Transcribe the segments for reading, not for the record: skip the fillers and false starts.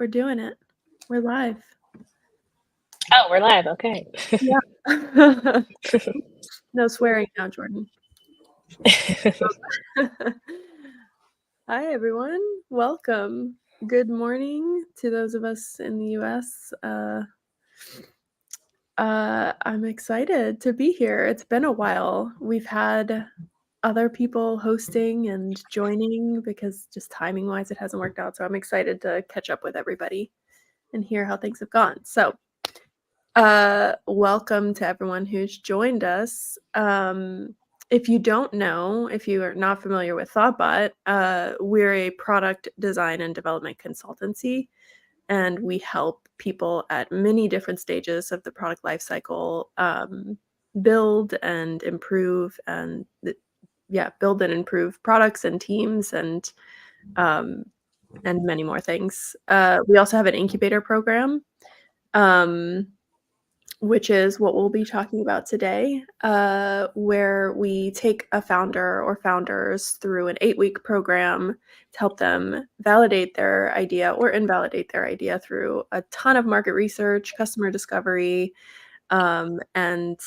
we're doing it. We're live. Oh, we're live. Okay. Yeah. No swearing now, Jordan. Hi, everyone. Welcome. Good morning to those of us in the U.S. I'm excited to be here. It's been a while. We've had other people hosting and joining because just timing-wise, it hasn't worked out. So I'm excited to catch up with everybody and hear how things have gone. So welcome to everyone who's joined us. If you don't know, if you are not familiar with Thoughtbot, we're a product design and development consultancy, and we help people at many different stages of the product lifecycle build and improve products and teams and many more things. We also have an incubator program, which is what we'll be talking about today, where we take a founder or founders through an 8-week program to help them validate their idea or invalidate their idea through a ton of market research, customer discovery, and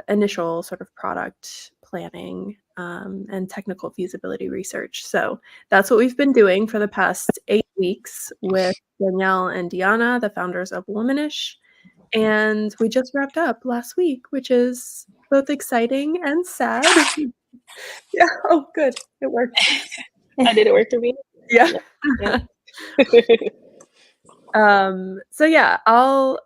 initial sort of product planning and technical feasibility research. So that's what we've been doing for the past 8 weeks with Danyelle and Dionna, the founders of Womanish. And we just wrapped up last week, which is both exciting and sad. Yeah. Oh, good. It worked. How did it work for me? Yeah. Yeah. So yeah, I'll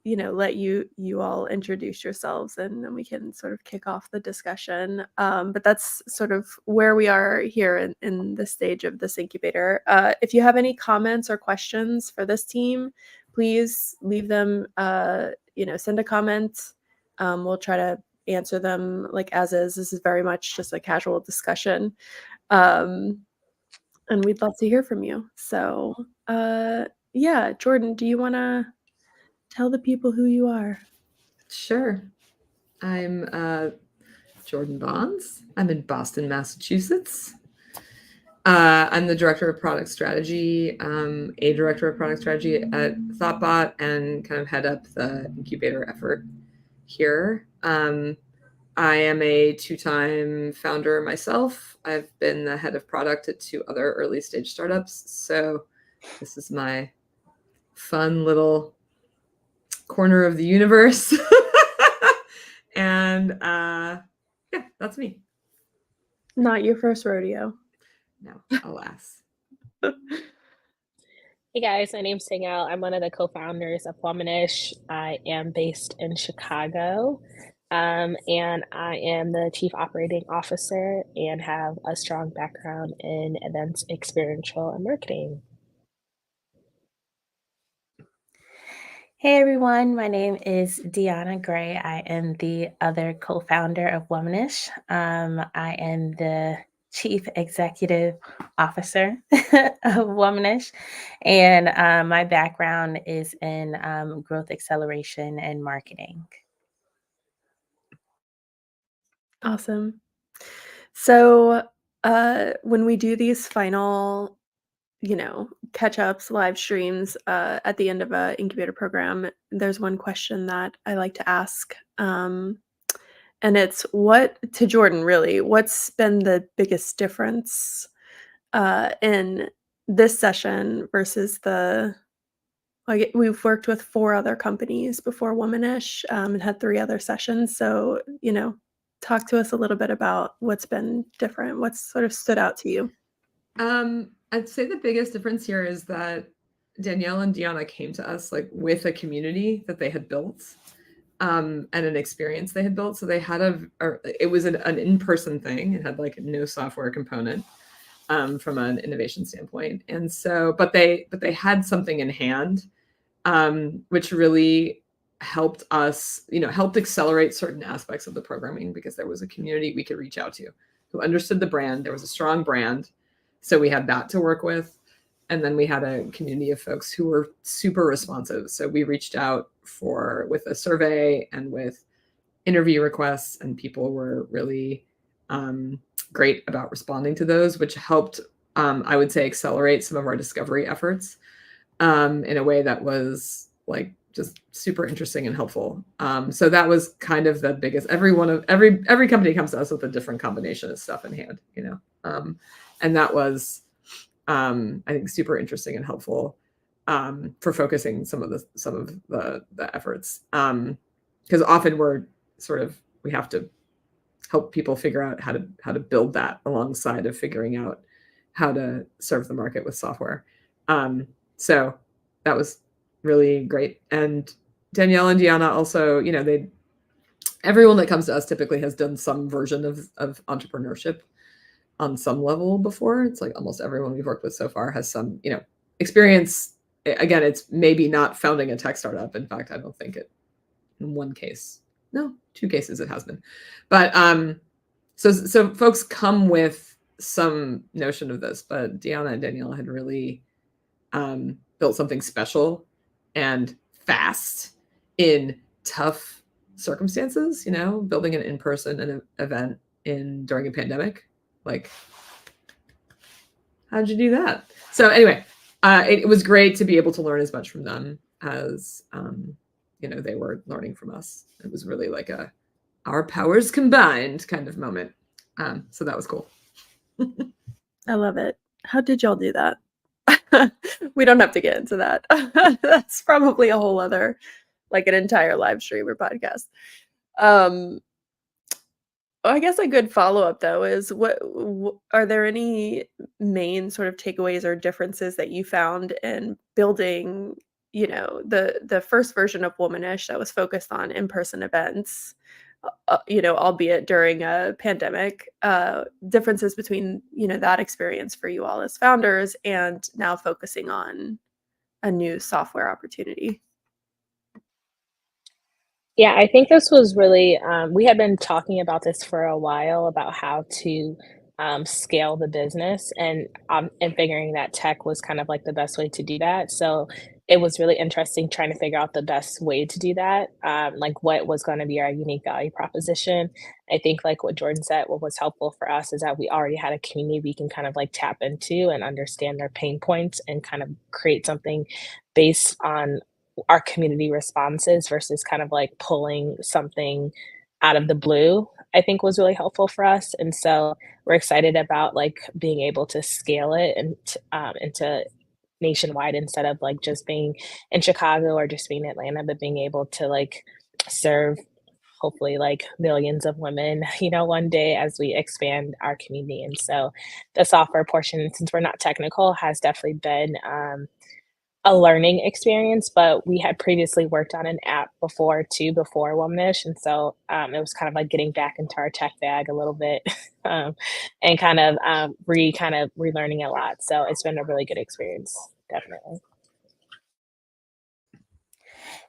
let you all introduce yourselves and then we can sort of kick off the discussion. But that's sort of where we are here in this stage of this incubator. If you have any comments or questions for this team, please leave them, send a comment. We'll try to answer them like as is. This is very much just a casual discussion. And we'd love to hear from you. So yeah, Jordan, do you want to tell the people who you are? Sure. I'm Jordan Bonds. I'm in Boston, Massachusetts. I'm the director of product strategy, a director of product strategy at Thoughtbot, and kind of head up the incubator effort here. I am a 2-time founder myself. I've been the head of product at 2 other early stage startups. So this is my fun little corner of the universe. And yeah, that's me. Not your first rodeo. No, alas. Hey guys, my name's Danyelle. I'm one of the co-founders of Womanish. I am based in Chicago, and I am the chief operating officer and have a strong background in events, experiential, and marketing. Hey everyone, my name is Dionna Gray. I am the other co-founder of Womanish. I am the Chief Executive Officer of Womanish, and my background is in growth acceleration and marketing. Awesome. So when we do these final catch-ups, live streams at the end of an incubator program, there's one question that I like to ask, and it's to Jordan, really, what's been the biggest difference in this session versus we've worked with 4 other companies before Womanish and had 3 other sessions. So, talk to us a little bit about what's been different. What's sort of stood out to you? I'd say the biggest difference here is that Danyelle and Dionna came to us like with a community that they had built and an experience they had built. So they had it was an in-person thing. It had like no software component from an innovation standpoint. And so, but they had something in hand, which really helped us, helped accelerate certain aspects of the programming because there was a community we could reach out to who understood the brand. There was a strong brand. So we had that to work with. And then we had a community of folks who were super responsive. So we reached out with a survey and with interview requests, and people were really great about responding to those, which helped I would say, accelerate some of our discovery efforts in a way that was like just super interesting and helpful. So that was kind of the biggest. Every company comes to us with a different combination of stuff in hand, and that was, I think, super interesting and helpful for focusing some of the efforts, because often we have to help people figure out how to build that alongside of figuring out how to serve the market with software. So that was really great. And Danyelle and Dionna also, everyone that comes to us typically has done some version of entrepreneurship on some level before. It's like almost everyone we've worked with so far has some, experience. Again, it's maybe not founding a tech startup. In fact, I don't think it, in one case, no, 2 cases it has been. But so folks come with some notion of this, but Dionna and Danyelle had really built something special and fast in tough circumstances, building an in-person event during a pandemic. Like, how'd you do that? So anyway, it was great to be able to learn as much from them as they were learning from us. It was really like our powers combined kind of moment. So that was cool. I love it. How did y'all do that? We don't have to get into that. That's probably a whole other, like an entire live stream or podcast. I guess a good follow-up though is are there any main sort of takeaways or differences that you found in building, the first version of Womanish that was focused on in-person events, albeit during a pandemic, differences between, that experience for you all as founders and now focusing on a new software opportunity? Yeah, I think this was really, we had been talking about this for a while about how to scale the business and figuring that tech was kind of like the best way to do that. So it was really interesting trying to figure out the best way to do that, like what was going to be our unique value proposition. I think like what Jordan said, what was helpful for us is that we already had a community we can kind of like tap into and understand their pain points and kind of create something based on our community responses versus kind of like pulling something out of the blue, I think was really helpful for us. And so we're excited about like being able to scale it and into nationwide instead of like just being in Chicago or just being in Atlanta, but being able to like serve hopefully like millions of women, one day as we expand our community. And so the software portion, since we're not technical, has definitely been a learning experience, but we had previously worked on an app before too, before Womanish, and so, it was kind of like getting back into our tech bag a little bit, and kind of, relearning a lot, so it's been a really good experience, definitely.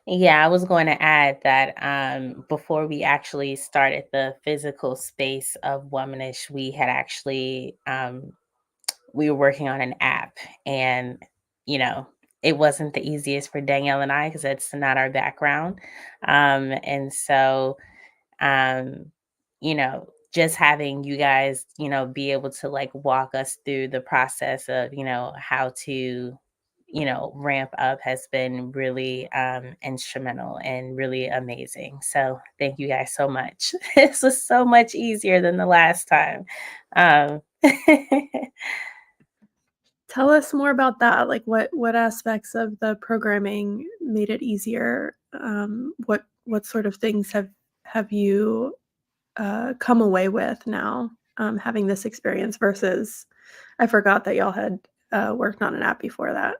Yeah, I was going to add that before we actually started the physical space of Womanish, we had actually we were working on an app, and you know it wasn't the easiest for Danielle and I because it's not our background, and so um, just having you guys, be able to like walk us through the process of, how to, ramp up has been really instrumental and really amazing. So thank you guys so much. This was so much easier than the last time. Um, Tell us more about that. Like what aspects of the programming made it easier? What sort of things have you come away with now, having this experience versus I forgot that y'all had worked on an app before that.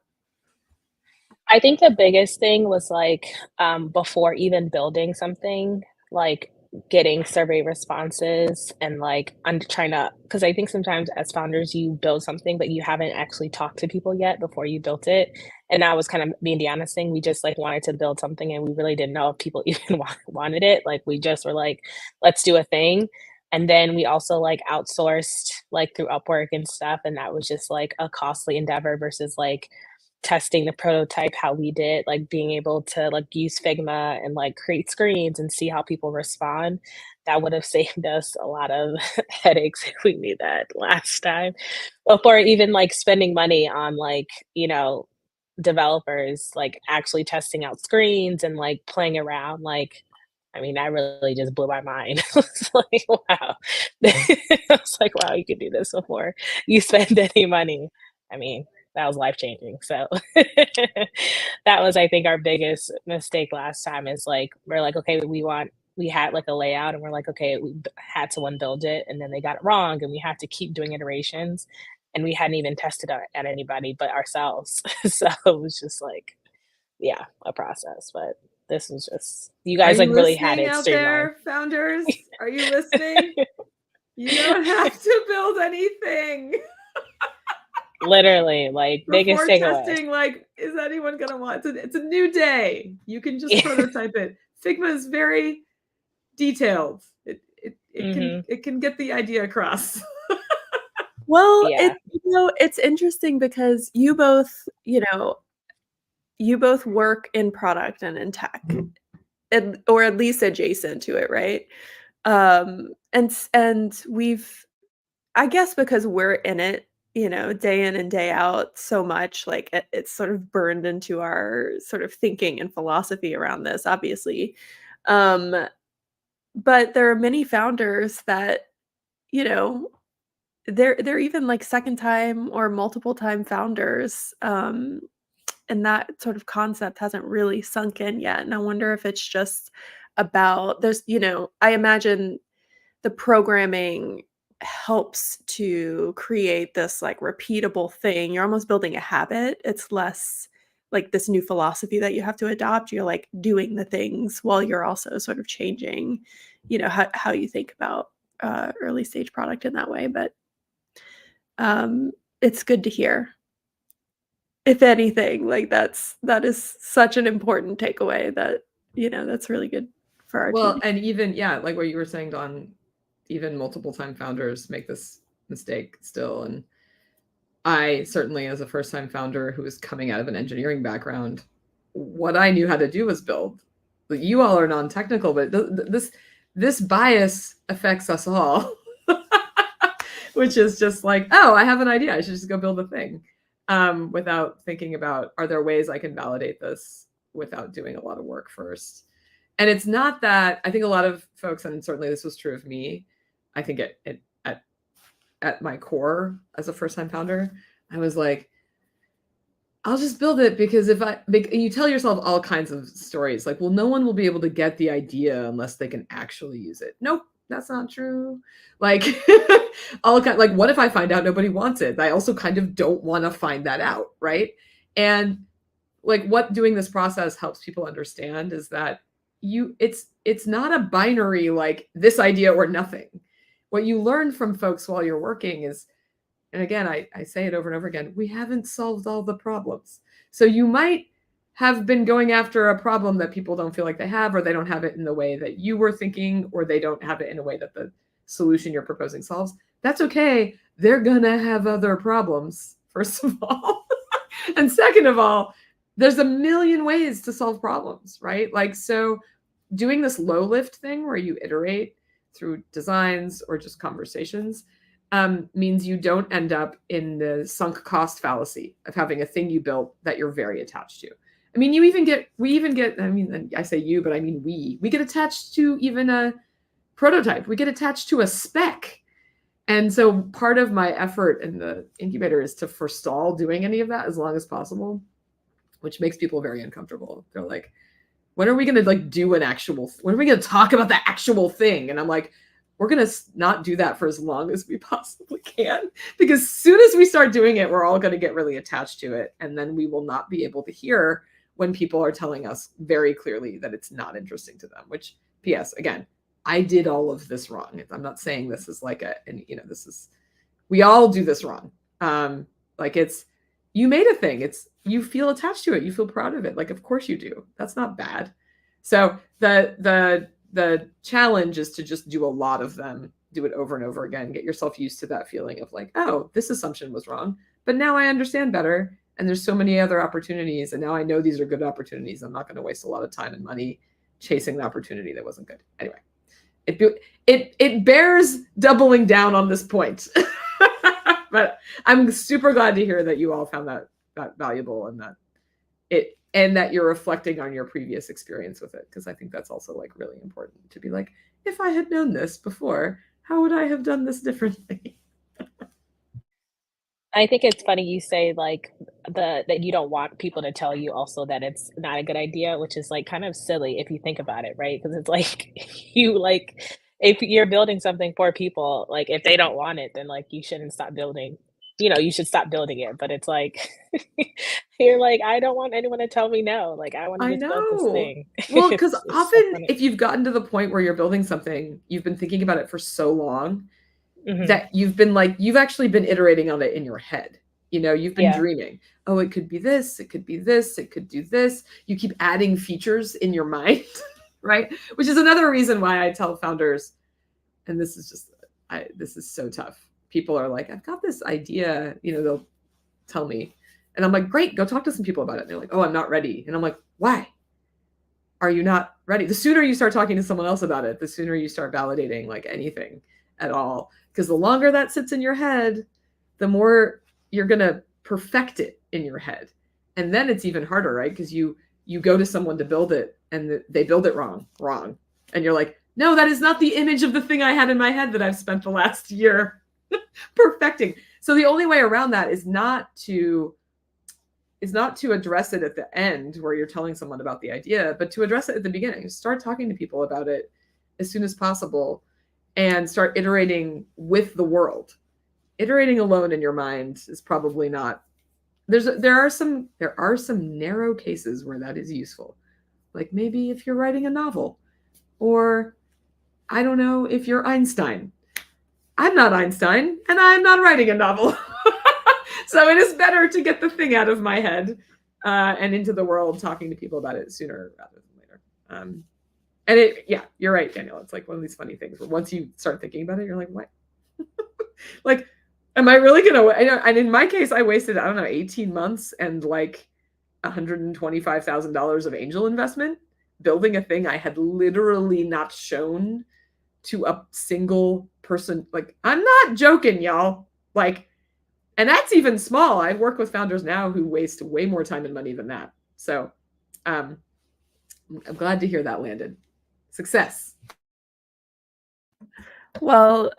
I think the biggest thing was like, before even building something, like getting survey responses and like trying to, because I think sometimes as founders, you build something, but you haven't actually talked to people yet before you built it. And that was kind of me and Deanna's thing. We just like wanted to build something and we really didn't know if people even wanted it. Like we just were like, let's do a thing. And then we also like outsourced like through Upwork and stuff. And that was just like a costly endeavor versus like testing the prototype how we did, like being able to like use Figma and like create screens and see how people respond. that would have saved us a lot of headaches if we knew that last time. Before even like spending money on like, developers like actually testing out screens and like playing around. Like, I mean, that really just blew my mind. It's like, wow. I was like, wow, you could do this before you spend any money. I mean, that was life changing. So that was, I think, our biggest mistake last time is like, we're like, okay, we had like a layout and we're like, okay, had someone build it and then they got it wrong and we have to keep doing iterations and we hadn't even tested at anybody but ourselves. So it was just like, yeah, a process. But this was just, you Are guys like you really had listening it out streamlined. there, founders? Are you listening? You don't have to build anything. Literally, like biggest Before takeaway. testing, like, is anyone gonna want it? It's a new day. You can just prototype it. Figma is very detailed. It can get the idea across. Well, Yeah. it's interesting because you both work in product and in tech, or at least adjacent to it, right? And we've, I guess because we're in it, day in and day out so much, like it's sort of burned into our sort of thinking and philosophy around this, obviously. But there are many founders that, you know, they're even like second time or multiple time founders. And that sort of concept hasn't really sunk in yet. And I wonder if it's just about I imagine the programming helps to create this like repeatable thing. You're almost building a habit. It's less like this new philosophy that you have to adopt. You're like doing the things while you're also sort of changing, how you think about early stage product in that way. But it's good to hear. If anything, like that is such an important takeaway that, that's really good for our Well, team. and even, yeah, like what you were saying, Dawn, even multiple time founders make this mistake still. And I certainly, as a first time founder who was coming out of an engineering background, what I knew how to do was build. But you all are non-technical, but this bias affects us all, which is just like, oh, I have an idea. I should just go build a thing, without thinking about, are there ways I can validate this without doing a lot of work first? And it's not that, I think a lot of folks, and certainly this was true of me, I think at my core as a first time founder, I was like, I'll just build it because you tell yourself all kinds of stories like, well, no one will be able to get the idea unless they can actually use it. Nope, that's not true. Like, like, what if I find out nobody wants it? I also kind of don't want to find that out, right? And like, what doing this process helps people understand is that it's not a binary, like this idea or nothing. What you learn from folks while you're working is, and again, I say it over and over again, we haven't solved all the problems. So you might have been going after a problem that people don't feel like they have, or they don't have it in the way that you were thinking, or they don't have it in a way that the solution you're proposing solves. That's okay. They're gonna have other problems, first of all. And second of all, there's a million ways to solve problems, right? Like, so doing this low lift thing where you iterate through designs or just conversations means you don't end up in the sunk cost fallacy of having a thing you built that you're very attached to. I mean, we even get, I mean, I say you, but I mean, we get attached to even a prototype. We get attached to a spec. And so part of my effort in the incubator is to forestall doing any of that as long as possible, which makes people very uncomfortable. They're like, when are we going to like do when are we going to talk about the actual thing? And I'm like, we're going to not do that for as long as we possibly can, because as soon as we start doing it, we're all going to get really attached to it. And then we will not be able to hear when people are telling us very clearly that it's not interesting to them, which, P.S., again, I did all of this wrong. I'm not saying this is like we all do this wrong. Like, you made a thing. You feel attached to it. You feel proud of it. Like, of course you do. That's not bad. So the challenge is to just do a lot of them, do it over and over again, get yourself used to that feeling of like, oh, this assumption was wrong, but now I understand better. And there's so many other opportunities. And now I know these are good opportunities. I'm not going to waste a lot of time and money chasing the opportunity that wasn't good. Anyway, it bears doubling down on this point. But I'm super glad to hear that you all found that valuable, and that you're reflecting on your previous experience with it, because I think that's also like really important to be like, if I had known this before, how would I have done this differently? I think it's funny you say like that you don't want people to tell you also that it's not a good idea, which is like kind of silly if you think about it, right? Because it's like you like if you're building something for people, like if they don't want it, then like you shouldn't stop building. You should stop building it. But it's like you're like, I don't want anyone to tell me no. Like I want to I just build this know. thing. Well, because It's so often funny. if you've gotten to the point where you're building something, you've been thinking about it for so long Mhm. that you've actually been iterating on it in your head. You've been Yeah. dreaming, oh, it could be this, it could be this, it could do this. You keep adding features in your mind, right? Which is another reason why I tell founders, and this is so tough. People are like, I've got this idea, they'll tell me. And I'm like, great, go talk to some people about it. And they're like, oh, I'm not ready. And I'm like, why are you not ready? The sooner you start talking to someone else about it, the sooner you start validating like anything at all. Because the longer that sits in your head, the more you're going to perfect it in your head. And then it's even harder, right? Because you go to someone to build it and they build it wrong. And you're like, no, that is not the image of the thing I had in my head that I've spent the last year perfecting. So the only way around that is not to address it at the end where you're telling someone about the idea, but to address it at the beginning. Start talking to people about it as soon as possible and start iterating with the world. Iterating alone in your mind is probably not. There are some narrow cases where that is useful. Like maybe if you're writing a novel, or I don't know, if you're Einstein. I'm not Einstein and I'm not writing a novel. So it is better to get the thing out of my head and into the world, talking to people about it sooner rather than later. And you're right, Danielle. It's like one of these funny things where once you start thinking about it, you're like, what? Like, am I really gonna? And in my case, I wasted 18 months and like $125,000 of angel investment building a thing I had literally not shown to a single person. Like, I'm not joking, y'all. Like, and that's even small. I work with founders now who waste way more time and money than that. So I'm glad to hear that landed. Success. Well,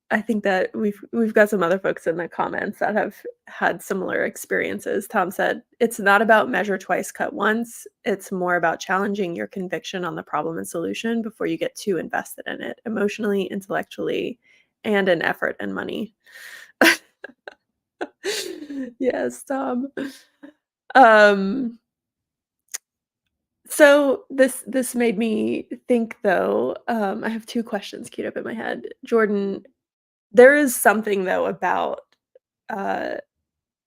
I think that we've got some other folks in the comments that have had similar experiences. Tom said, it's not about measure twice, cut once. It's more about challenging your conviction on the problem and solution before you get too invested in it, emotionally, intellectually, and in effort and money. Yes, Tom. So this made me think though, I have two questions queued up in my head. Jordan, there is something though about uh,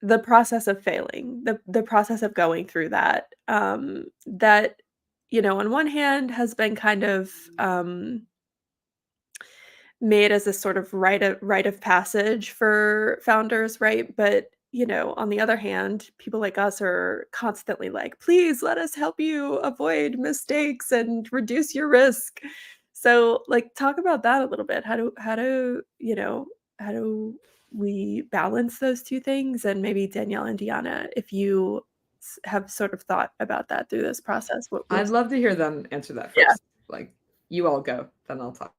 the process of failing, the process of going through that, that, on one hand has been kind of made as a sort of rite of passage for founders, right? But, on the other hand, people like us are constantly like, please let us help you avoid mistakes and reduce your risk. So, like, talk about that a little bit. How do we balance those two things? And maybe Danielle and Dionna, if you have sort of thought about that through this process, I'd love to hear them answer that Yeah. first. Like, you all go, then I'll talk.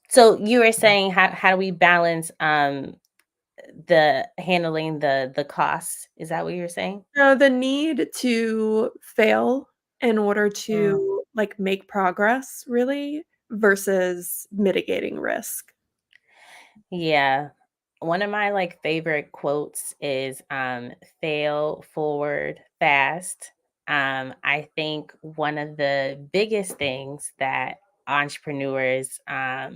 So you were saying how do we balance the handling the costs? Is that what you're saying? The need to fail in order to, like, make progress really versus mitigating risk. Yeah. One of my like favorite quotes is fail forward fast. I think one of the biggest things that entrepreneurs are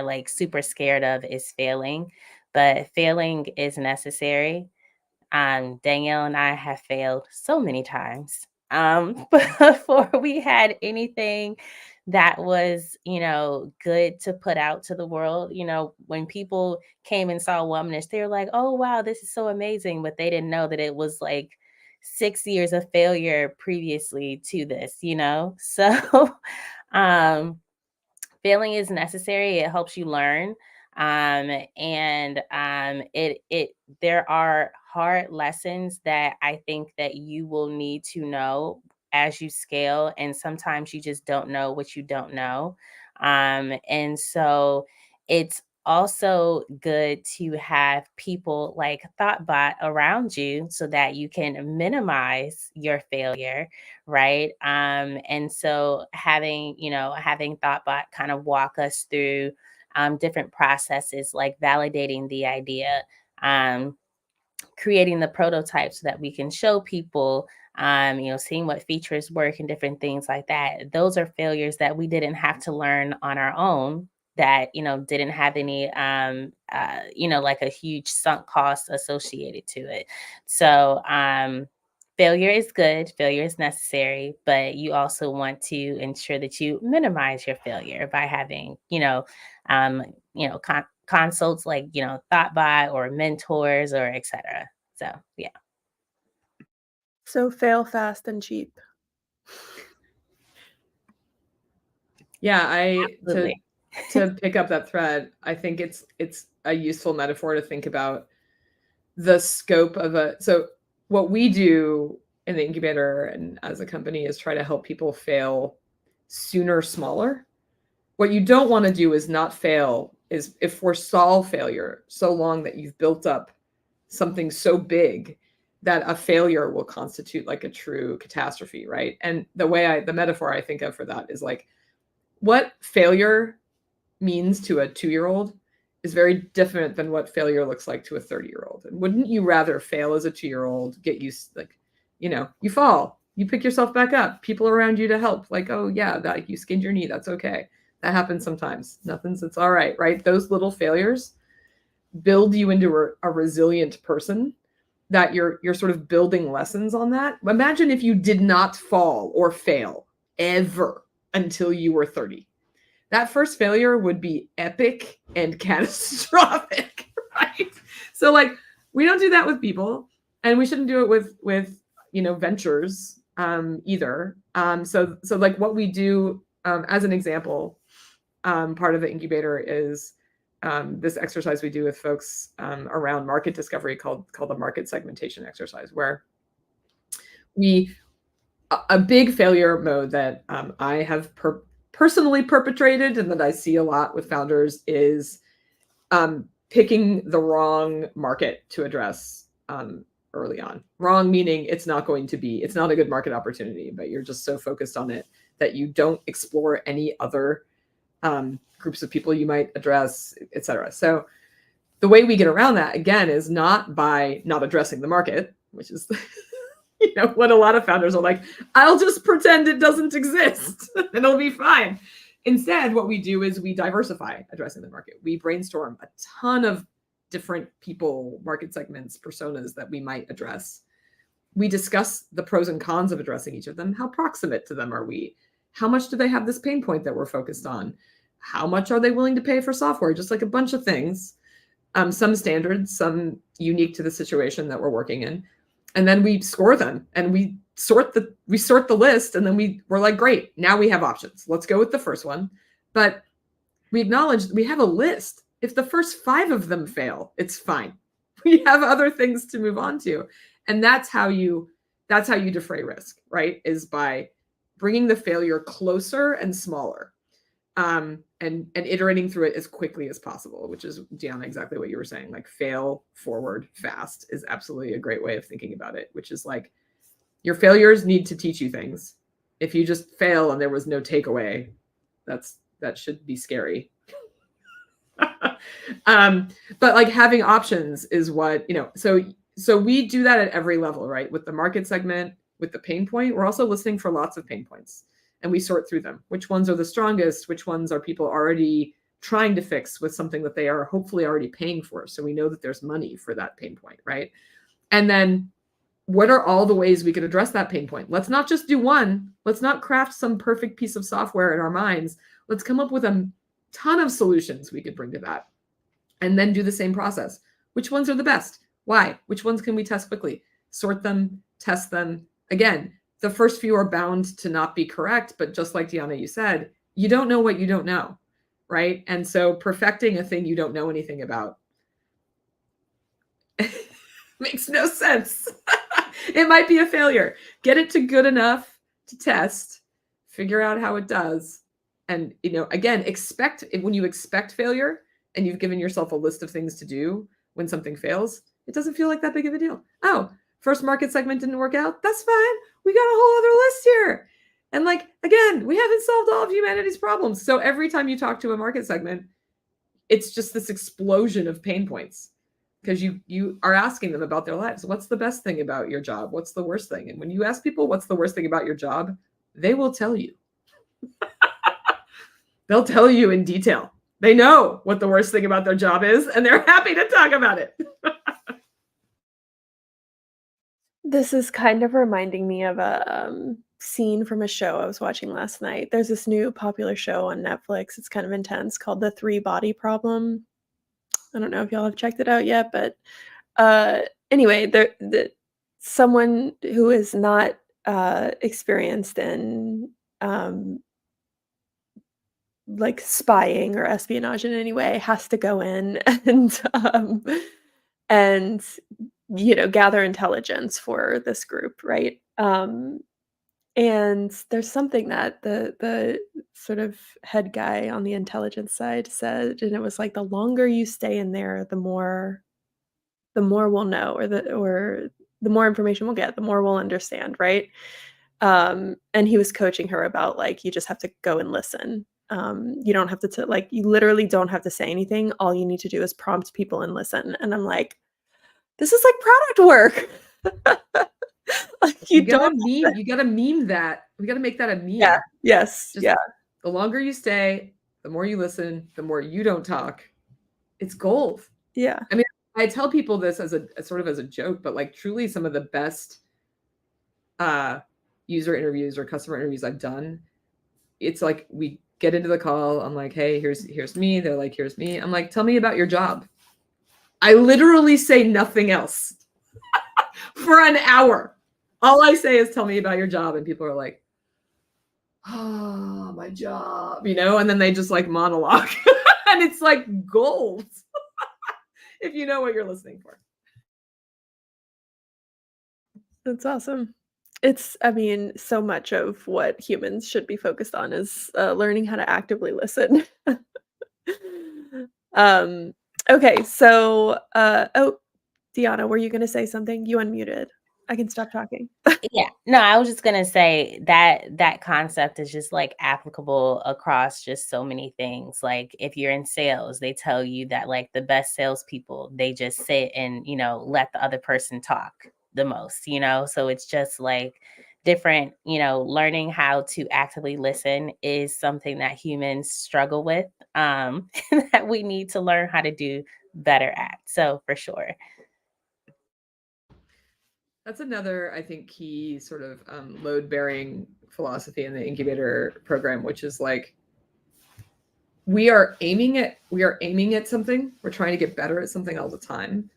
like super scared of is failing, but failing is necessary. Danielle and I have failed so many times. Before we had anything that was, good to put out to the world, when people came and saw Womanish, they were like, oh, wow, this is so amazing. But they didn't know that it was like 6 years of failure previously to this, you know? So, um, failing is necessary. It helps you learn. It there are hard lessons that I think that you will need to know as you scale. And sometimes you just don't know what you don't know. And so it's also good to have people like ThoughtBot around you so that you can minimize your failure, right? And so having ThoughtBot kind of walk us through different processes like validating the idea, um, creating the prototype so that we can show people, seeing what features work and different things like that. Those are failures that we didn't have to learn on our own, that, didn't have any, like a huge sunk cost associated to it. So, failure is good, failure is necessary, but you also want to ensure that you minimize your failure by having, um, consults like, ThoughtBot or mentors or et cetera. So, yeah. So fail fast and cheap. Yeah, Absolutely. to pick up that thread, I think it's a useful metaphor to think about the scope of so what we do in the incubator and as a company is try to help people fail sooner, smaller. What you don't want to do is not fail, is forestall failure so long that you've built up something so big that a failure will constitute like a true catastrophe, right? And the metaphor I think of for that is like what failure means to a 2-year-old is very different than what failure looks like to a 30-year-old. And wouldn't you rather fail as a 2-year-old, get used, like, you fall, you pick yourself back up, people around you to help, like, oh yeah, that you skinned your knee, that's okay. That happens sometimes. It's all right, right? Those little failures build you into a resilient person that you're sort of building lessons on that. Imagine if you did not fall or fail ever until you were 30. That first failure would be epic and catastrophic, right? So like we don't do that with people, and we shouldn't do it with ventures either. So like what we do as an example, part of the incubator is this exercise we do with folks around market discovery called the market segmentation exercise, where a big failure mode that I have personally perpetrated and that I see a lot with founders is picking the wrong market to address early on. Wrong meaning it's not a good market opportunity, but you're just so focused on it that you don't explore any other groups of people you might address, et cetera. So the way we get around that, again, is not by not addressing the market, which is what a lot of founders are like, I'll just pretend it doesn't exist and it'll be fine. Instead, what we do is we diversify addressing the market. We brainstorm a ton of different people, market segments, personas that we might address. We discuss the pros and cons of addressing each of them. How proximate to them are we? How much do they have this pain point that we're focused on? How much are they willing to pay for software? Just like a bunch of things. Some standard, some unique to the situation that we're working in. And then we score them and we sort the list, and then we're like, great, now we have options. Let's go with the first one. But we acknowledge we have a list. If the first 5 of them fail, it's fine. We have other things to move on to. And that's how you defray risk, right? Is by bringing the failure closer and smaller. And iterating through it as quickly as possible, which is, Dionna, exactly what you were saying. Like fail forward fast is absolutely a great way of thinking about it, which is like your failures need to teach you things. If you just fail and there was no takeaway, that should be scary. But like having options is what, so we do that at every level, right? With the market segment, with the pain point, we're also listening for lots of pain points. And we sort through them. Which ones are the strongest? Which ones are people already trying to fix with something that they are hopefully already paying for? So we know that there's money for that pain point, right? And then what are all the ways we could address that pain point? Let's not just do one. Let's not craft some perfect piece of software in our minds. Let's come up with a ton of solutions we could bring to that. And then do the same process. Which ones are the best? Why? Which ones can we test quickly? Sort them, test them. Again, the first few are bound to not be correct, but just like Dionna, you said, you don't know what you don't know, right? And so perfecting a thing you don't know anything about makes no sense. It might be a failure. Get it to good enough to test, figure out how it does. And, again, when you expect failure and you've given yourself a list of things to do when something fails, it doesn't feel like that big of a deal. Oh, first market segment didn't work out. That's fine. We got a whole other list here. And again, we haven't solved all of humanity's problems. So every time you talk to a market segment, it's just this explosion of pain points because you are asking them about their lives. What's the best thing about your job? What's the worst thing? And when you ask people what's the worst thing about your job, they will tell you. They'll tell you in detail. They know what the worst thing about their job is, and they're happy to talk about it. This is kind of reminding me of a scene from a show I was watching last night. There's this new popular show on Netflix. It's kind of intense called The 3-Body Problem. I don't know if y'all have checked it out yet, but anyway, someone who is not experienced in spying or espionage in any way has to go in and gather intelligence for this group, right? And there's something that the sort of head guy on the intelligence side said, and it was like, the longer you stay in there, the more we'll know, or the more information we'll get, the more we'll understand, right? And he was coaching her about you just have to go and listen. You don't have to you literally don't have to say anything. All you need to do is prompt people and listen. And I'm like, this is like product work. You gotta meme that. We gotta make that a meme. Yeah. Yes. The longer you stay, the more you listen, the more you don't talk. It's gold. Yeah. I mean, I tell people this as a sort of as a joke, but truly some of the best user interviews or customer interviews I've done, it's like we get into the call. I'm like, hey, here's me. They're like, here's me. I'm like, tell me about your job. I literally say nothing else for an hour. All I say is tell me about your job. And people are like, oh, my job, and then they just monologue. And it's like gold if you know what you're listening for. That's awesome. So much of what humans should be focused on is learning how to actively listen. Okay, so Dionna, were you going to say something? You unmuted. I can stop talking. Yeah, no, I was just gonna say that concept is just applicable across just so many things. Like if you're in sales, they tell you that the best salespeople, they just sit and let the other person talk the most. So it's just different. Learning how to actively listen is something that humans struggle with, that we need to learn how to do better at. So for sure. That's another, I think, key sort of load-bearing philosophy in the incubator program, which is we are aiming at something. We're trying to get better at something all the time.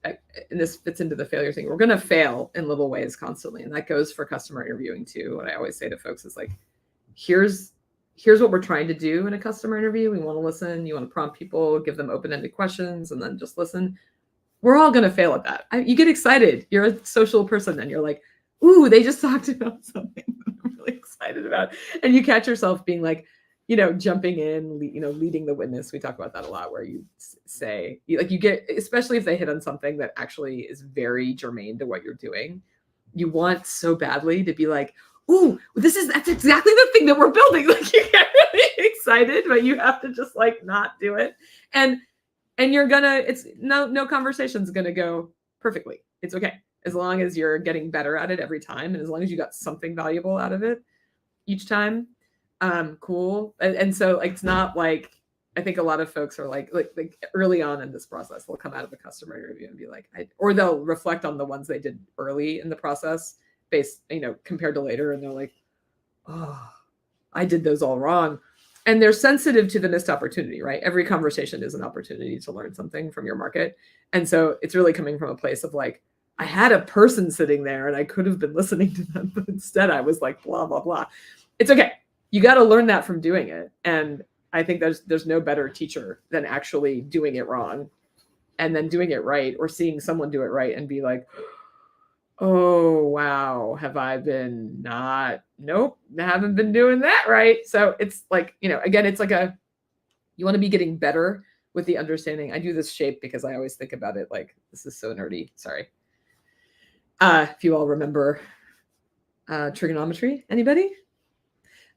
And this fits into the failure thing. We're going to fail in little ways constantly. And that goes for customer interviewing too. What I always say to folks is here's what we're trying to do in a customer interview. We want to listen. You want to prompt people, give them open-ended questions, and then just listen. We're all going to fail at that. You get excited. You're a social person and you're like, ooh, they just talked about something I'm really excited about. And you catch yourself being jumping in, leading the witness. We talk about that a lot, where you say, you get, especially if they hit on something that actually is very germane to what you're doing. You want so badly to be like, ooh, that's exactly the thing that we're building. You get really excited, but you have to just not do it. And you're it's no conversation's gonna go perfectly. It's okay. As long as you're getting better at it every time. And as long as you got something valuable out of it each time, cool. And so it's not I think a lot of folks are like early on in this process, they'll come out of a customer interview and be like, or they'll reflect on the ones they did early in the process based, compared to later. And they're like, oh, I did those all wrong. And they're sensitive to the missed opportunity, right? Every conversation is an opportunity to learn something from your market. And so it's really coming from a place of I had a person sitting there and I could have been listening to them, but instead I was like, blah, blah, blah. It's okay. You got to learn that from doing it. And I think there's no better teacher than actually doing it wrong and then doing it right, or seeing someone do it right and be like, oh, wow, have I been nope, haven't been doing that right. So it's like, again, it's like you want to be getting better with the understanding. I do this shape because I always think about it like, this is so nerdy. Sorry. If you all remember trigonometry, anybody?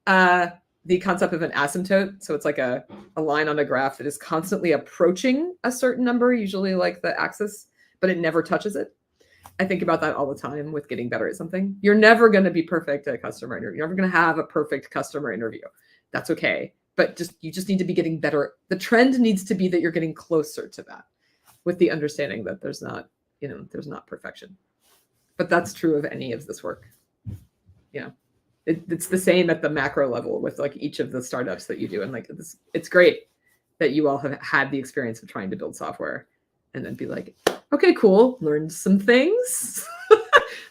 The concept of an asymptote. So it's like a line on a graph that is constantly approaching a certain number, usually like the axis, but it never touches it. I think about that all the time with getting better at something. You're never going to be perfect at a customer interview. You're never going to have a perfect customer interview. That's okay. But you just need to be getting better. The trend needs to be that you're getting closer to that, with the understanding that there's not perfection. But that's true of any of this work. It's the same at the macro level with like each of the startups that you do. And like, it's great that you all have had the experience of trying to build software and then be like, okay, cool, learned some things,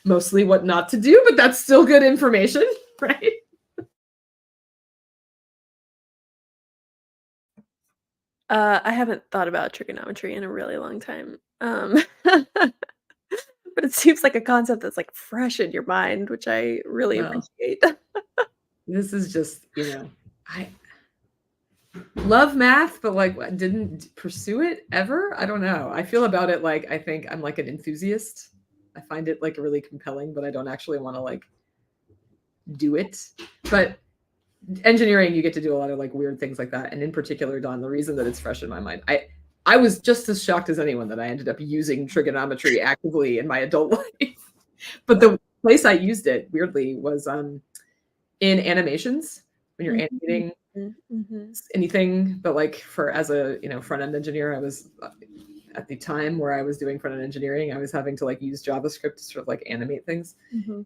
mostly what not to do, but that's still good information, right? I haven't thought about trigonometry in a really long time. But it seems like a concept that's like fresh in your mind, which I really appreciate. This is just, I love math, but like didn't pursue it ever. I don't know. I feel about it like I think I'm like an enthusiast. I find it like really compelling, but I don't actually want to like do it. But engineering, you get to do a lot of like weird things like that. And in particular, Dawn, the reason that it's fresh in my mind, I was just as shocked as anyone that I ended up using trigonometry actively in my adult life. But the place I used it weirdly was in animations, when you're animating anything. But like as a front end engineer, I was at the time where I was doing front end engineering, I was having to like use JavaScript to sort of like animate things.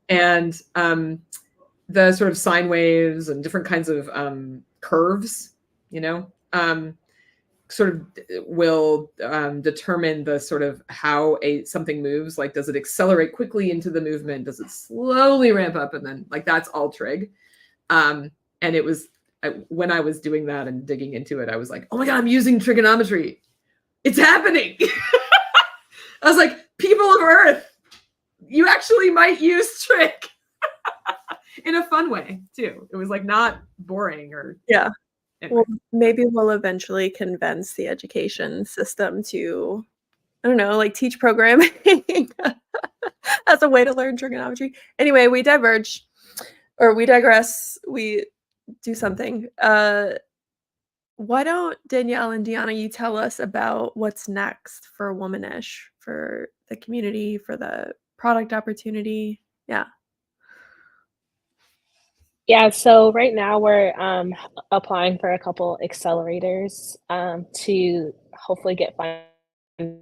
And the sort of sine waves and different kinds of curves, sort of will determine the sort of how something moves. Like, does it accelerate quickly into the movement? Does it slowly ramp up? And then like, that's all trig. And it was, when I was doing that and digging into it, I was like, oh my God, I'm using trigonometry. It's happening. I was like, people of Earth, you actually might use trig. In a fun way too. It was like not boring or Anyway. Well, maybe we'll eventually convince the education system to, I don't know, like teach programming as a way to learn trigonometry. Anyway, we diverge, or we digress. We do something. Why don't Danielle and Dionna, you tell us about what's next for Womanish, for the community, for the product opportunity? Yeah, so right now we're applying for a couple accelerators to hopefully get funding.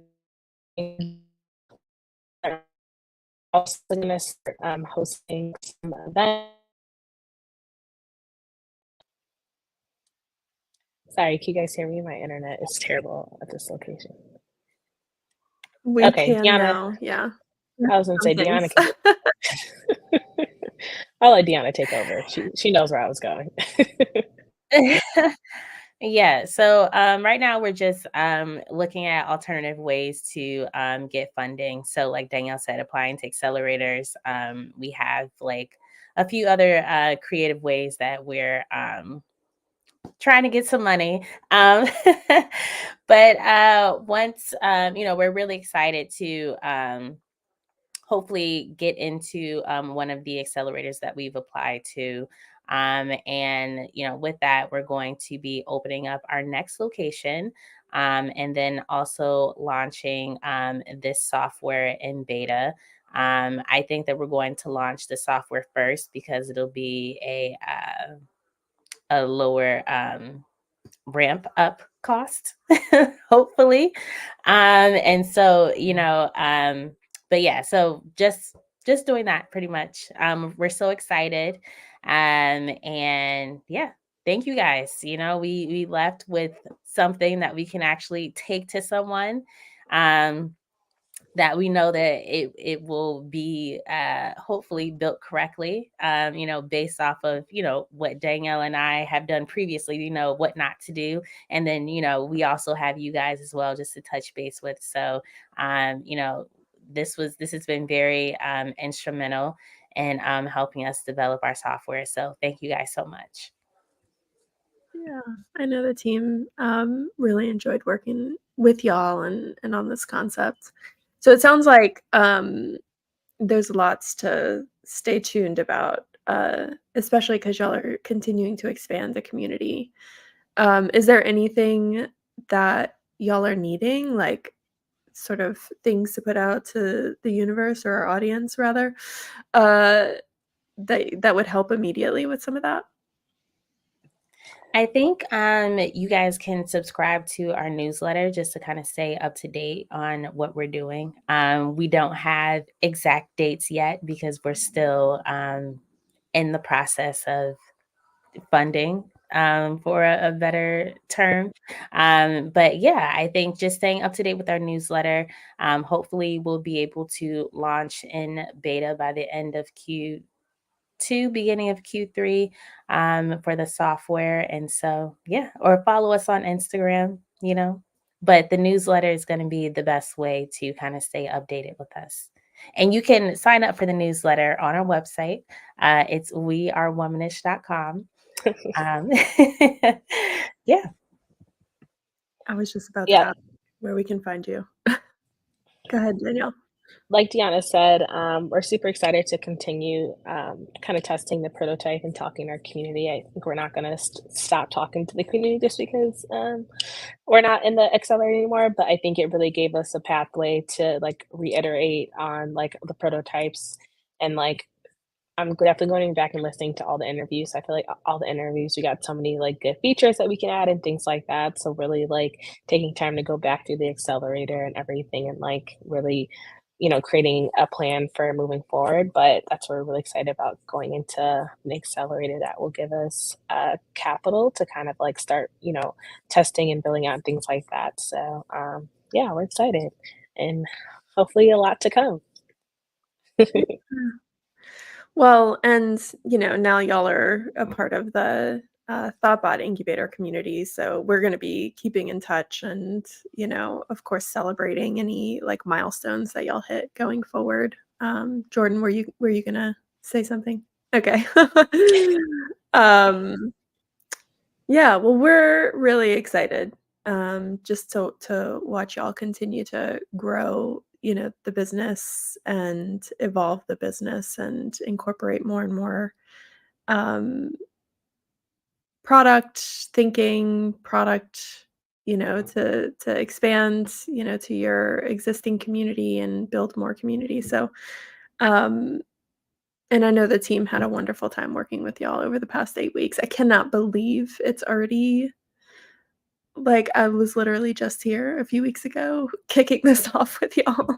Also going to start hosting some events. Sorry, can you guys hear me? My internet is terrible at this location. We Okay, can Dionna. now, yeah. I was going to say Dionna can. I'll let Dionna take over. She knows where I was going. Yeah. So right now we're just looking at alternative ways to get funding. So like Danielle said, applying to accelerators. We have like a few other creative ways that we're trying to get some money. But once, we're really excited to hopefully get into one of the accelerators that we've applied to. And, with that, we're going to be opening up our next location and then also launching this software in beta. I think that we're going to launch the software first because it'll be a lower ramp up cost, hopefully. And so, but yeah, so just doing that pretty much. We're so excited. And yeah, thank you guys. We left with something that we can actually take to someone. that we know that it will be hopefully built correctly, based off of, what Danielle and I have done previously, what not to do. And then, we also have you guys as well, just to touch base with. So, this has been very instrumental in helping us develop our software. So thank you guys so much. Yeah, I know the team really enjoyed working with y'all and on this concept. So it sounds like there's lots to stay tuned about, especially because y'all are continuing to expand the community. Is there anything that y'all are needing, like sort of things to put out to the universe or our audience, rather, uh, that would help immediately with some of that? I think you guys can subscribe to our newsletter just to kind of stay up to date on what we're doing. We don't have exact dates yet because we're still in the process of funding, for a better term. But yeah, I think just staying up to date with our newsletter. Hopefully, we'll be able to launch in beta by the end of Q2, beginning of Q3, for the software. And so, yeah, or follow us on Instagram, but the newsletter is going to be the best way to kind of stay updated with us. And you can sign up for the newsletter on our website. It's wearewomanish.com. Yeah. I was just about to Yeah, ask where we can find you. Go ahead, Danielle. like Deanna said, we're super excited to continue kind of testing the prototype and talking to our community. I think we're not going to stop talking to the community just because we're not in the accelerator anymore, but I think it really gave us a pathway to like reiterate on like the prototypes and like I'm definitely going back and listening to all the interviews. I feel like all the interviews, we got so many like good features that we can add and things like that. So really like taking time to go back through the accelerator and everything and like really, creating a plan for moving forward. But that's what we're really excited about going into an accelerator that will give us capital to kind of like start, testing and building out things like that. So yeah, we're excited and hopefully a lot to come. Well, and now y'all are a part of the Thoughtbot Incubator community, so we're going to be keeping in touch, and of course, celebrating any like milestones that y'all hit going forward. Jordan, were you gonna say something? Okay. um, yeah. Well, we're really excited, just to watch y'all continue to grow, the business and evolve the business and incorporate more and more um, product thinking, product, to expand, to your existing community and build more community. So, um, and I know the team had a wonderful time working with y'all over the past 8 weeks. I cannot believe it's already like, I was literally just here a few weeks ago kicking this off with y'all.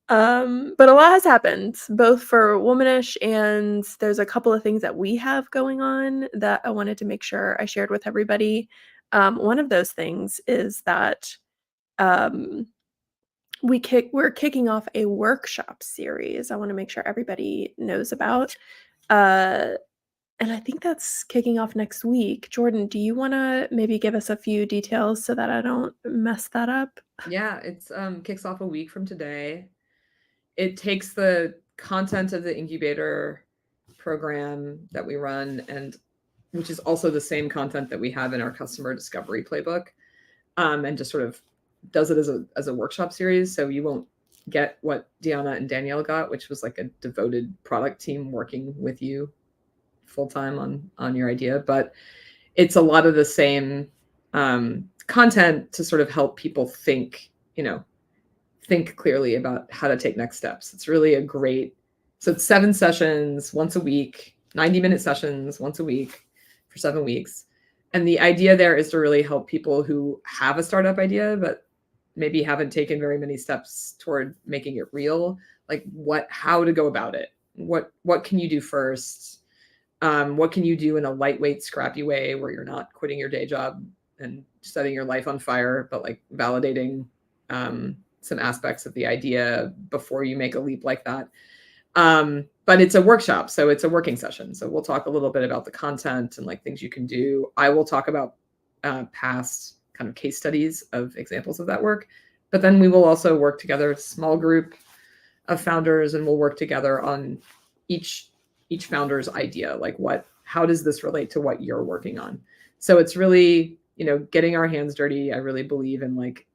But a lot has happened, both for Womanish, and there's a couple of things that we have going on that I wanted to make sure I shared with everybody. One of those things is that, um, we're kicking off a workshop series I wanna make sure everybody knows about. Uh and I think that's kicking off next week. Jordan, do you wanna maybe give us a few details so that I don't mess that up? Yeah, it's kicks off a week from today. It takes the content of the incubator program that we run, and which is also the same content that we have in our customer discovery playbook, and just sort of does it as a workshop series. So you won't get what Dionna and Danyelle got, which was like a devoted product team working with you full time on your idea, but it's a lot of the same content to sort of help people think clearly about how to take next steps. It's really a great, so it's 7 sessions once a week, 90-minute sessions once a week for 7 weeks. And the idea there is to really help people who have a startup idea, but maybe haven't taken very many steps toward making it real, like how to go about it. What can you do first? What can you do in a lightweight, scrappy way where you're not quitting your day job and setting your life on fire, but like validating some aspects of the idea before you make a leap like that. But it's a workshop, so it's a working session. So we'll talk a little bit about the content and like things you can do. I will talk about past kind of case studies of examples of that work, but then we will also work together, a small group of founders, and we'll work together on each founder's idea. Like how does this relate to what you're working on? So it's really, getting our hands dirty. I really believe in like,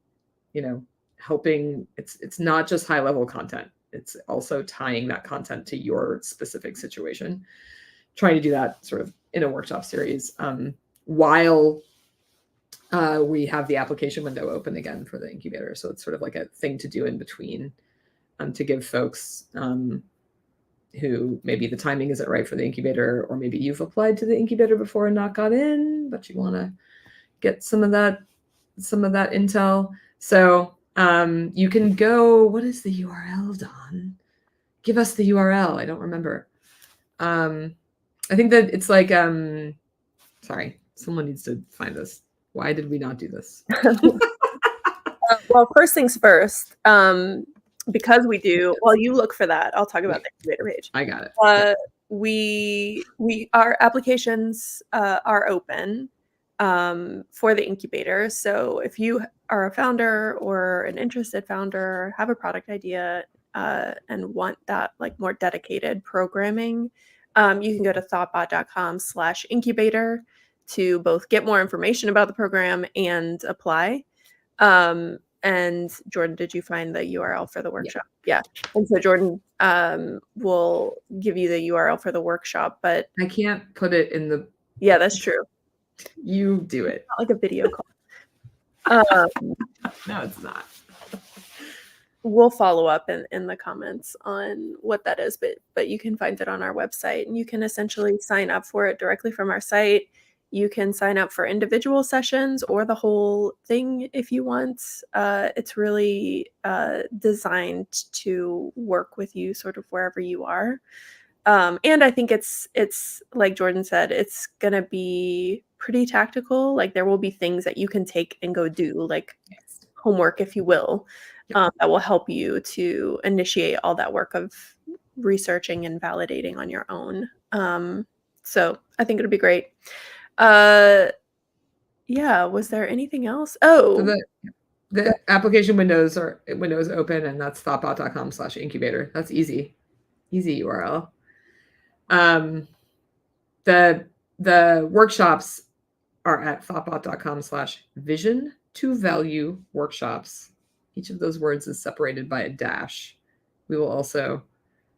helping. It's not just high level content. It's also tying that content to your specific situation, trying to do that sort of in a workshop series while we have the application window open again for the incubator. So it's sort of like a thing to do in between to give folks who maybe the timing isn't right for the incubator, or maybe you've applied to the incubator before and not got in, but you want to get some of that intel. So you can go, what is the URL, Don? Give us the URL. I don't remember. I think that it's like, sorry, someone needs to find this. Why did we not do this? Well, first things first, because we do, while you look for that, I'll talk about the incubator page. I got it. Our applications are open for the incubator. So if you are a founder or an interested founder, have a product idea, and want that like more dedicated programming, you can go to thoughtbot.com/incubator to both get more information about the program and apply. And Jordan, did you find the URL for the workshop? Yeah. And so Jordan will give you the URL for the workshop, but I can't put it in the. Yeah, that's true. You do it. Not like a video call. No, it's not. We'll follow up in the comments on what that is, but you can find it on our website, and you can essentially sign up for it directly from our site. You can sign up for individual sessions or the whole thing if you want. It's really designed to work with you sort of wherever you are. And I think it's like Jordan said, it's going to be pretty tactical. Like there will be things that you can take and go do, like homework, if you will, that will help you to initiate all that work of researching and validating on your own. So I think it'll be great. Yeah, was there anything else? Oh, so the application windows open, and that's thoughtbot.com/incubator. That's easy URL. The workshops are at thoughtbot.com/vision to value workshops. Each of those words is separated by a dash. We will also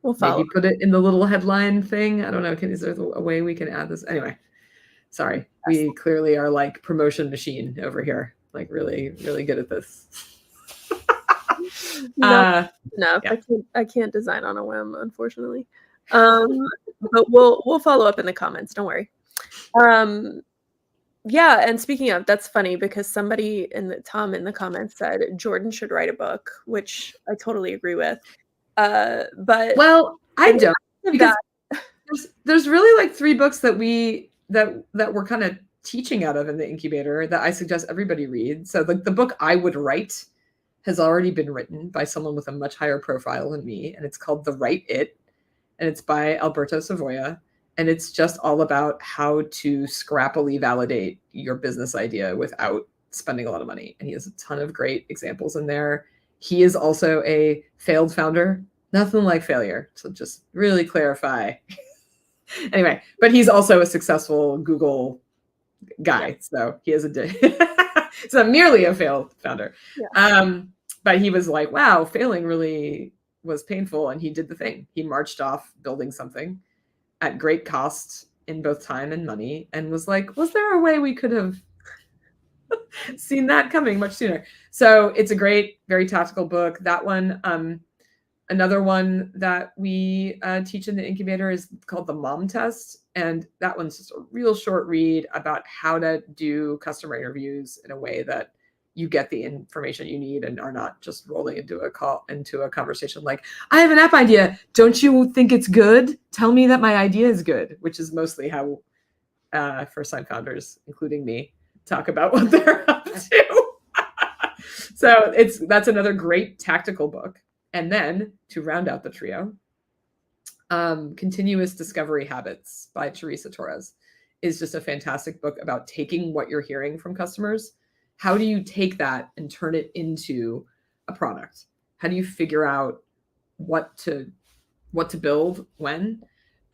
maybe put it in the little headline thing. I don't know. Is there a way we can add this? Anyway, sorry. We clearly are like promotion machine over here. Like really, really good at this. No, yeah. I can't design on a whim, unfortunately. But we'll follow up in the comments. Don't worry. Yeah, and speaking of, that's funny because somebody Tom in the comments said Jordan should write a book, which I totally agree with. But well, I don't, because there's really like 3 books that we're kind of teaching out of in the incubator that I suggest everybody read. So the book I would write has already been written by someone with a much higher profile than me, and it's called The Write It, and it's by Alberto Savoia. And it's just all about how to scrappily validate your business idea without spending a lot of money. And he has a ton of great examples in there. He is also a failed founder. Nothing like failure. So just really clarify. Anyway, but he's also a successful Google guy. So he has it's not merely a failed founder. Yeah. But he was like, wow, failing really was painful. And he did the thing. He marched off building something at great cost in both time and money, and was like, was there a way we could have seen that coming much sooner? So it's a great, very tactical book. That one, another one that we teach in the incubator is called The Mom Test. And that one's just a real short read about how to do customer interviews in a way that you get the information you need and are not just rolling into a conversation like, I have an app idea. Don't you think it's good? Tell me that my idea is good, which is mostly how first-time founders, including me, talk about what they're up to. So that's another great tactical book. And then to round out the trio, Continuous Discovery Habits by Teresa Torres is just a fantastic book about taking what you're hearing from customers. How do you take that and turn it into a product? How do you figure out what to build when?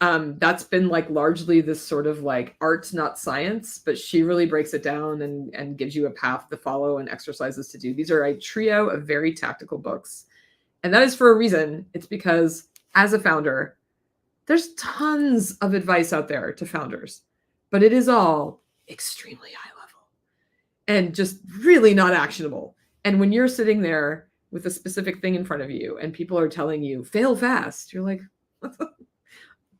That's been like largely this sort of like art, not science, but she really breaks it down and gives you a path to follow and exercises to do. These are a trio of very tactical books. And that is for a reason. It's because as a founder, there's tons of advice out there to founders, but it is all extremely high level and just really not actionable. And when you're sitting there with a specific thing in front of you and people are telling you, fail fast, you're like,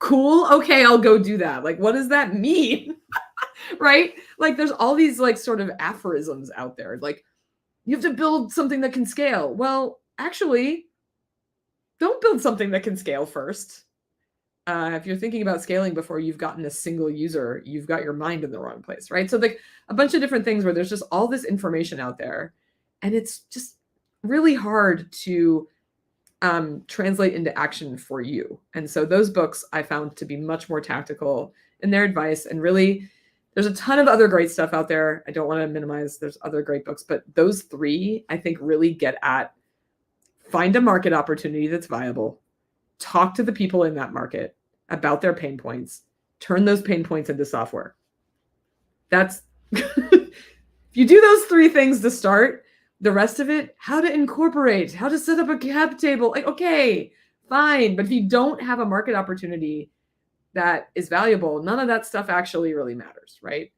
cool, okay, I'll go do that. Like, what does that mean? Right? Like, there's all these like sort of aphorisms out there. Like, you have to build something that can scale. Well, actually, don't build something that can scale first. If you're thinking about scaling before you've gotten a single user, you've got your mind in the wrong place, right? So like a bunch of different things where there's just all this information out there, and it's just really hard to translate into action for you. And so those books I found to be much more tactical in their advice. And really, there's a ton of other great stuff out there. I don't want to minimize, there's other great books, but those three I think really get at find a market opportunity that's viable, talk to the people in that market about their pain points, turn those pain points into software. That's, if you do those three things to start, the rest of it, how to incorporate, how to set up a cap table, like, okay, fine. But if you don't have a market opportunity that is valuable, none of that stuff actually really matters, right?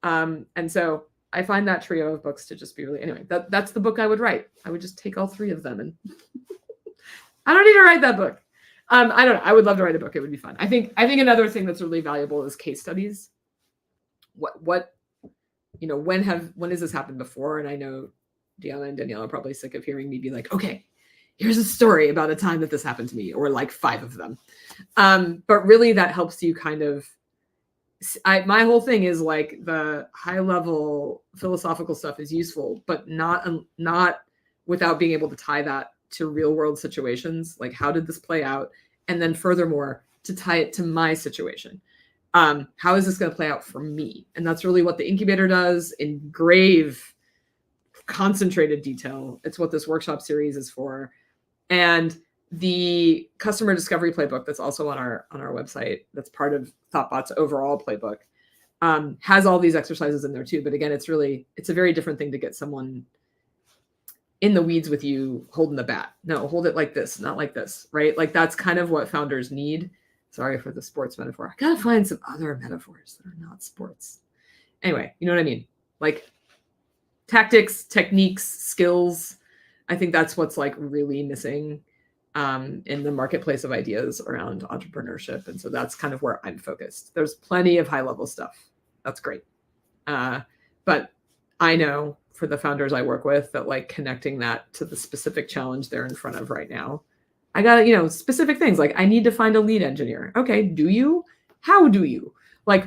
And so I find that trio of books to just be really, anyway, that's the book I would write. I would just take all three of them and I don't need to write that book. I don't know. I would love to write a book. It would be fun. I think another thing that's really valuable is case studies. What, you know, when has this happened before? And I know Dionna and Danyelle are probably sick of hearing me be like, okay, here's a story about a time that this happened to me, or like 5 of them. But really that helps you kind of, my whole thing is like the high level philosophical stuff is useful, but not without being able to tie that to real world situations. Like, how did this play out? And then furthermore, to tie it to my situation. How is this going to play out for me? And that's really what the incubator does in grave, concentrated detail. It's what this workshop series is for. And the customer discovery playbook that's also on our website, that's part of Thoughtbot's overall playbook, has all these exercises in there too. But again, it's a very different thing to get someone in the weeds with you holding the bat. No, hold it like this, not like this, right? Like, that's kind of what founders need. Sorry for the sports metaphor. I gotta find some other metaphors that are not sports. Anyway, you know what I mean? Like tactics, techniques, skills. I think that's what's like really missing in the marketplace of ideas around entrepreneurship. And so that's kind of where I'm focused. There's plenty of high level stuff. That's great. But I know for the founders I work with that like connecting that to the specific challenge they're in front of right now. I got, you know, specific things like I need to find a lead engineer. Okay, do you? How do you? Like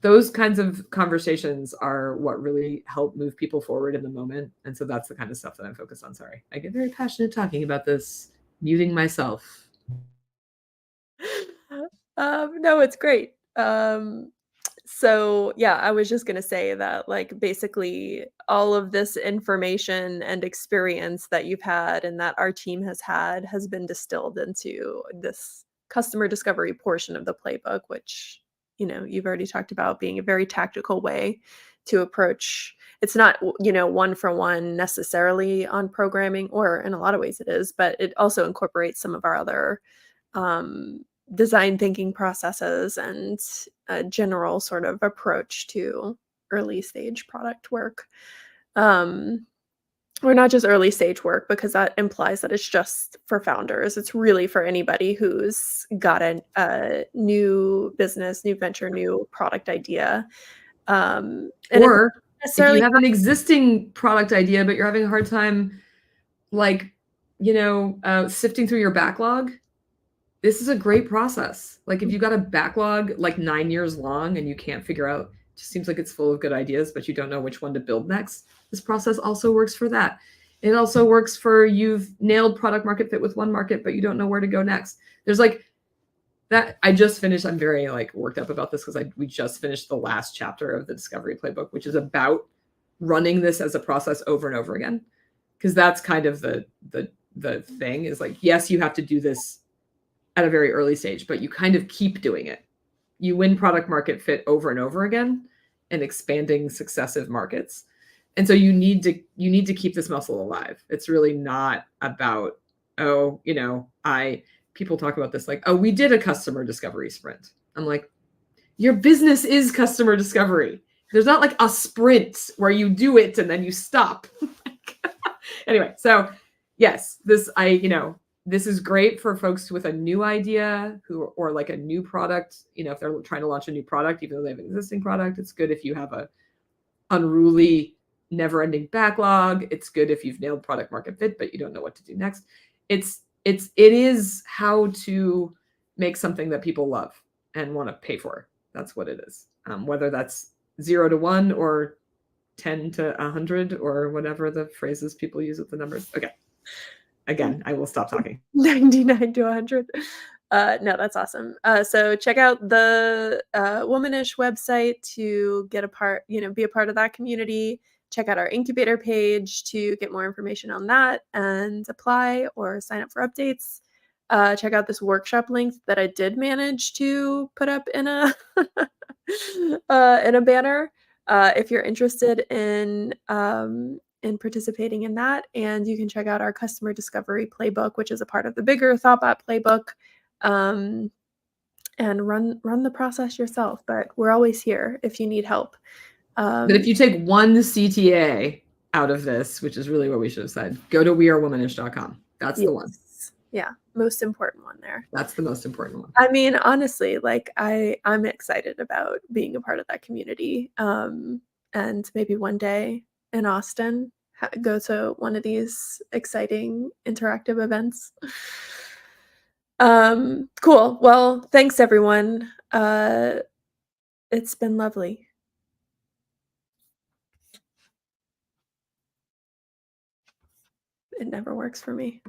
those kinds of conversations are what really help move people forward in the moment. And so that's the kind of stuff that I'm focused on. Sorry, I get very passionate talking about this, muting myself. No, it's great. So yeah, I was just gonna say that like basically all of this information and experience that you've had and that our team has had has been distilled into this customer discovery portion of the playbook, which, you know, you've already talked about being a very tactical way to approach. It's not, you know, one for one necessarily on programming, or in a lot of ways it is, but it also incorporates some of our other design thinking processes and a general sort of approach to early stage product work. Or not just early stage work, because that implies that it's just for founders. It's really for anybody who's got a new business, new venture, new product idea. And or if you have an existing product idea, but you're having a hard time, like, you know, sifting through your backlog, this is a great process. Like if you got a backlog like 9 years long and you can't figure out, it just seems like it's full of good ideas, but you don't know which one to build next. This process also works for that. It also works for you've nailed product market fit with one market, but you don't know where to go next. There's like that. I just finished. I'm very like worked up about this because we just finished the last chapter of the Discovery Playbook, which is about running this as a process over and over again. Because that's kind of the thing is like, yes, you have to do this at a very early stage, but you kind of keep doing it. You win product market fit over and over again and expanding successive markets. And so you need to keep this muscle alive. It's really not about, oh, people talk about this like, oh, we did a customer discovery sprint. I'm like, your business is customer discovery. There's not like a sprint where you do it and then you stop. Anyway, so yes, this is great for folks with a new idea or like a new product, if they're trying to launch a new product, even though they have an existing product. It's good if you have a unruly, never-ending backlog. It's good if you've nailed product market fit, but you don't know what to do next. It is how to make something that people love and want to pay for. That's what it is. Whether that's 0 to 1 or 10 to 100 or whatever the phrases people use with the numbers. Okay. Again, I will stop talking. 99 to 100. No, that's awesome. So check out the Womanish website to get be a part of that community. Check out our incubator page to get more information on that and apply or sign up for updates. Check out this workshop link that I did manage to put up in a in a banner if you're interested in participating in that. And you can check out our customer discovery playbook, which is a part of the bigger ThoughtBot playbook, and run the process yourself. But we're always here if you need help. But if you take one CTA out of this, which is really what we should have said, go to wearewomanish.com. That's the one. Yeah, most important one there. That's the most important one. I mean, honestly, like I'm excited about being a part of that community. And maybe one day in Austin, go to one of these exciting interactive events. Cool. Well, thanks everyone. It's been lovely. It never works for me.